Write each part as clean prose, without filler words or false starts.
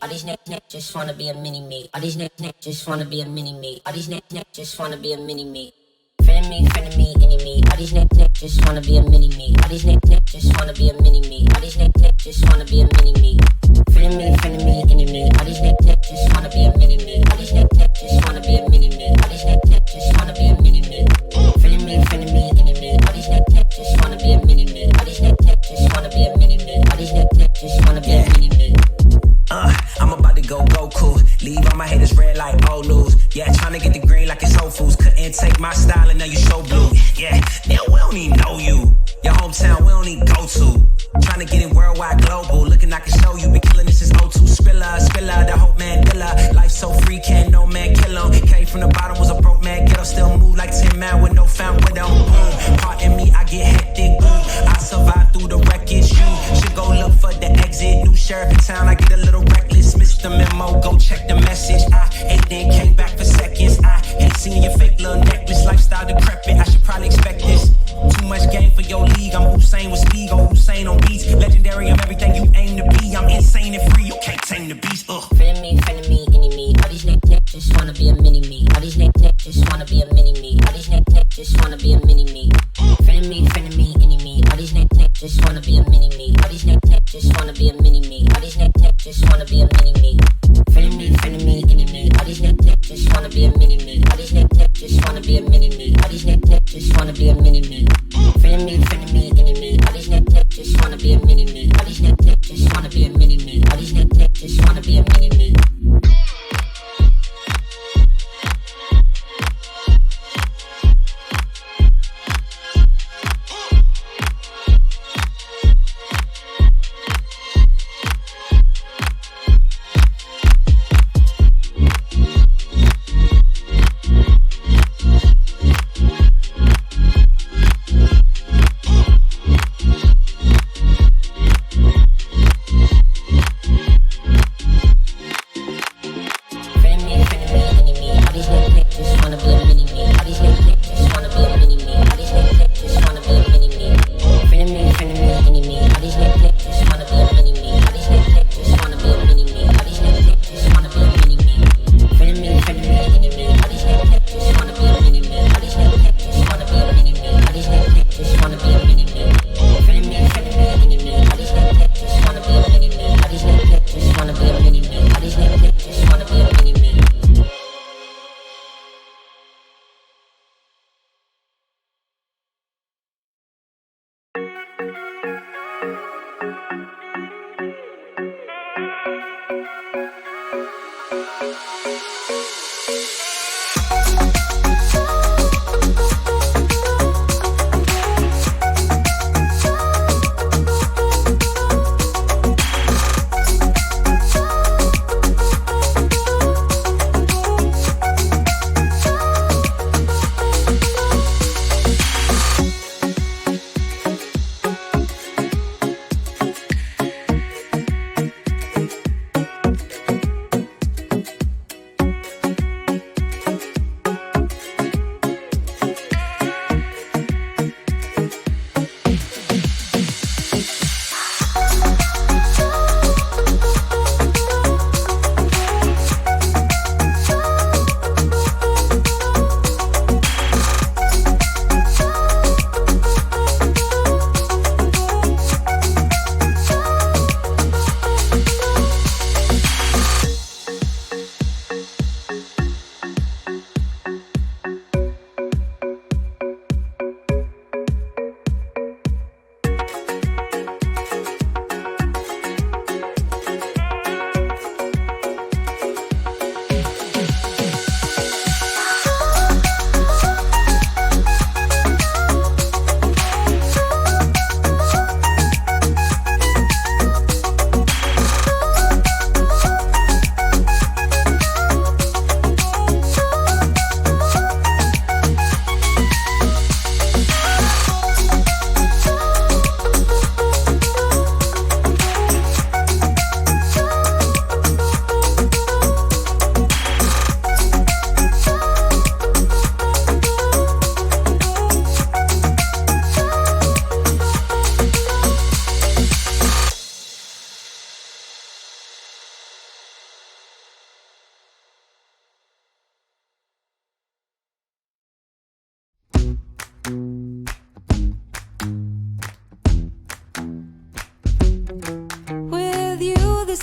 All these neck just wanna be a mini me. All these neck just wanna be a mini me. All these neck just wanna be a mini me. Friend me, enemy. All these neck just wanna be a mini me. All these neck just wanna be a mini me. All these neck just wanna be a mini me. Friend me, enemy. All these neck just wanna be a mini me. All these neck just wanna be a mini me. All these neck just wanna be a mini me. Friend me, enemy. All these neck just wanna be a mini me. All these neck just wanna be a mini me. All these neck just wanna be a mini me. I'm about to go Goku. Leave all my haters red like old news. Yeah, trying to get the green like it's Whole Foods. Couldn't take my style and now you so blue. Yeah, now we don't even know you. Your hometown we don't even go to. Trying to get it worldwide global. Looking I can show you. Been killing this since '02. Spiller, the hope man killer. Life so free, can't no man kill him. Came from the bottom, was a broke man. Get up, still move like 10 man with no found with them. Boom, pardon me, I get hectic. Boom, I survive through the wreckage. You should go look for the exit. New sheriff in town, I get a little reckless. Missed the memo, go check the message. I ate then came back for seconds. I hate seeing your fake little necklace. Lifestyle decrepit, I should probably expect this. Too much game for your league. I'm Hussein with speed, go Hussein on beats. Legendary, I'm everything you aim to be. I'm insane and free, you can't tame the beast. Friend me, enemy. All these neck just wanna be a mini me. All these neck just wanna be a mini me. All these neck just wanna be a mini me. Friend me, enemy. All these neck just wanna be a mini me. All these neck just wanna be a mini me. All these neck just wanna be a mini me. Friend me, enemy. All these neck just wanna be a mini me. All these neck just wanna be a mini me. All these neck just wanna be a mini me. Friend me, enemy. All these neck just wanna be a mini me. All these neck just wanna be a mini me. All these neck just wanna be a mini me.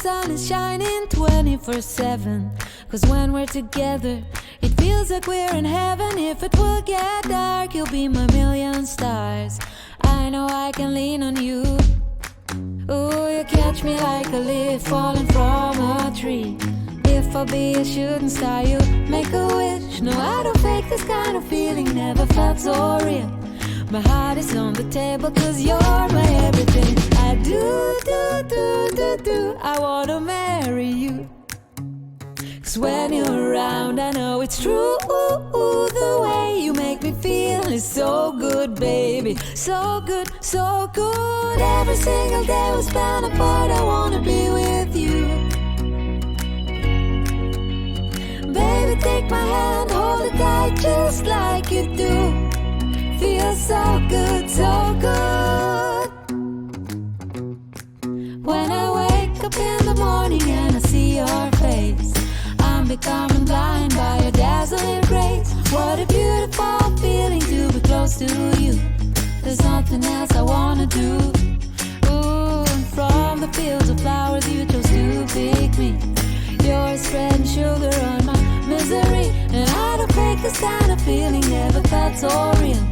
sun is shining 24/7. Cause when we're together, it feels like we're in heaven. If it will get dark, you'll be my million stars. I know I can lean on you. Ooh, you catch me like a leaf falling from a tree. If I'll be a shooting star, you make a wish. No, I don't fake this kind of feeling, never felt so real. My heart is on the table cause you're my everything. I do, I wanna marry you. Cause when you're around, I know it's true. The way you make me feel is so good, baby. So good, so good. Every single day we spend apart, I wanna be with you. Baby, take my hand, hold it tight just like you do. Feels so good, so good. When I wake up in the morning and I see your face, I'm becoming blind by your dazzling grace. What a beautiful feeling to be close to you. There's nothing else I wanna do. Ooh, and from the fields of flowers you chose to pick me. You're spreading sugar on my misery. And I don't fake this kind of feeling, never felt so real.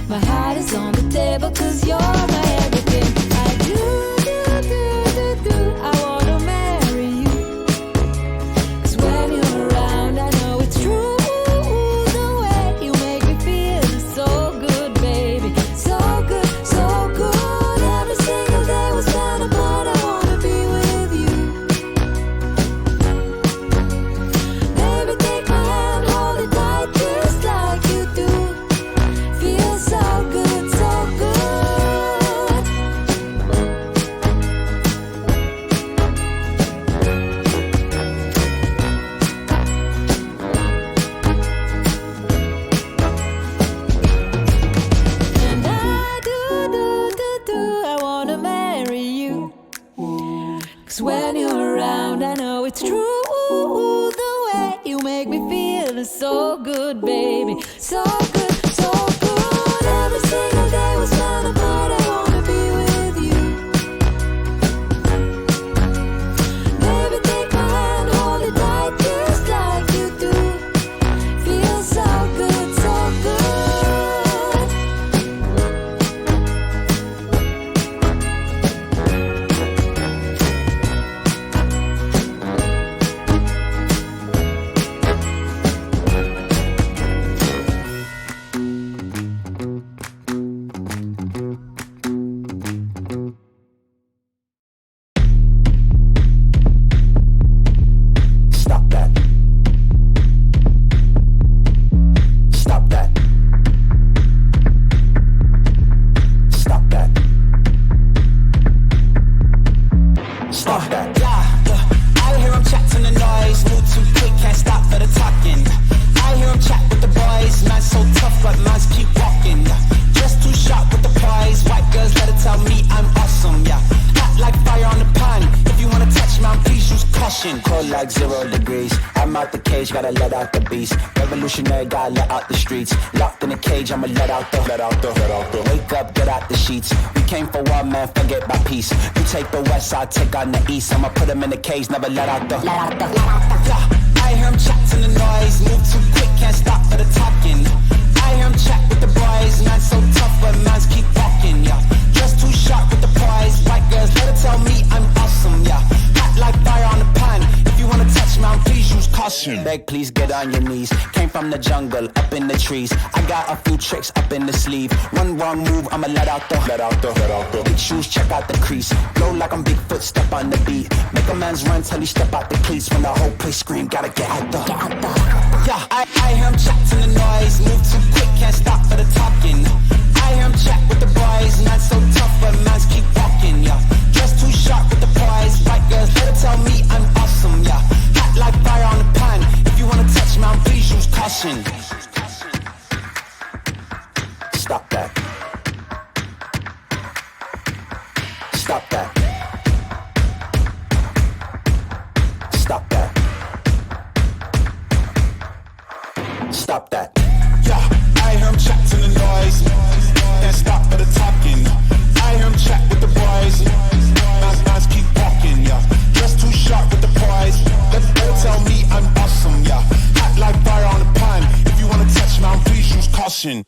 My heart is on the table cause you're my everything. I do, I wanna marry you. Cause when you're around, I know it's true. The way you make me feel is so good, baby. So good, so good. Every single day we spend apart, I wanna be with you. Baby, take my hand, hold it tight just like you do. Feels so good, so good. And I do, I wanna marry you. Cause when you're around, I know it's true. The way you make me feel is so good, baby. So good, so good. Every single day we spend apart, I wanna be with you. Baby, take my hand, hold it tight just like you do. Feels so good, so good. Stop that. Stop that. Stop that. Stop that. Yeah, I hear him chat to the noise. Move too quick, can't stop for the talking. I hear him chat with the boys. Man's so tough, but man's keep walking. Just too sharp with the prize. White girls, let it tell me I'm awesome. Yeah, hot like fire on the pan. If you wanna touch me, please use caution. Cold like 0 degrees. I'm out the cage, gotta let out the beast. Revolutionary, gotta let out the streets. Locked in a cage, I'ma let out the. Wake up, get out the sheets. We came for war, man, forget my peace. You take the west, I'll take on the east. I'ma put him in the cage, never let out the. Yeah, I hear him chat to the noise. Move too quick, can't stop for the talking. I hear him chat with the boys. Man's so tough, but man's keep walking. Yeah, just too sharp with the prize. White girls, let it tell me I'm awesome. Yeah, hot like fire on the pan. If you wanna touch me, please use caution. Beg, please get on your knees. Came from the jungle, up in the trees. I got a few tricks up in the sleeve. One wrong move, I'ma let out the. Big shoes, check out the crease. Blow like I'm Bigfoot, step on the beat. Make a man's run till he step out the cleats. When the whole place scream, gotta get out the. Yeah, I hear him chat to the noise. Move too quick, can't stop for the talking. I hear him chat with the boys. Not so tough, but man's keep walking. Yeah, just too sharp with the prize. White girls, let it tell me I'm awesome. Yeah, hot like fire on the pan. If you wanna touch me, please use caution. Stop that. Stop that. Stop that. Stop that. Yeah, I hear him chat to the noise. Can't stop for the talking. I hear him chat with the boys. Man's keep walking. Yeah, just too caution.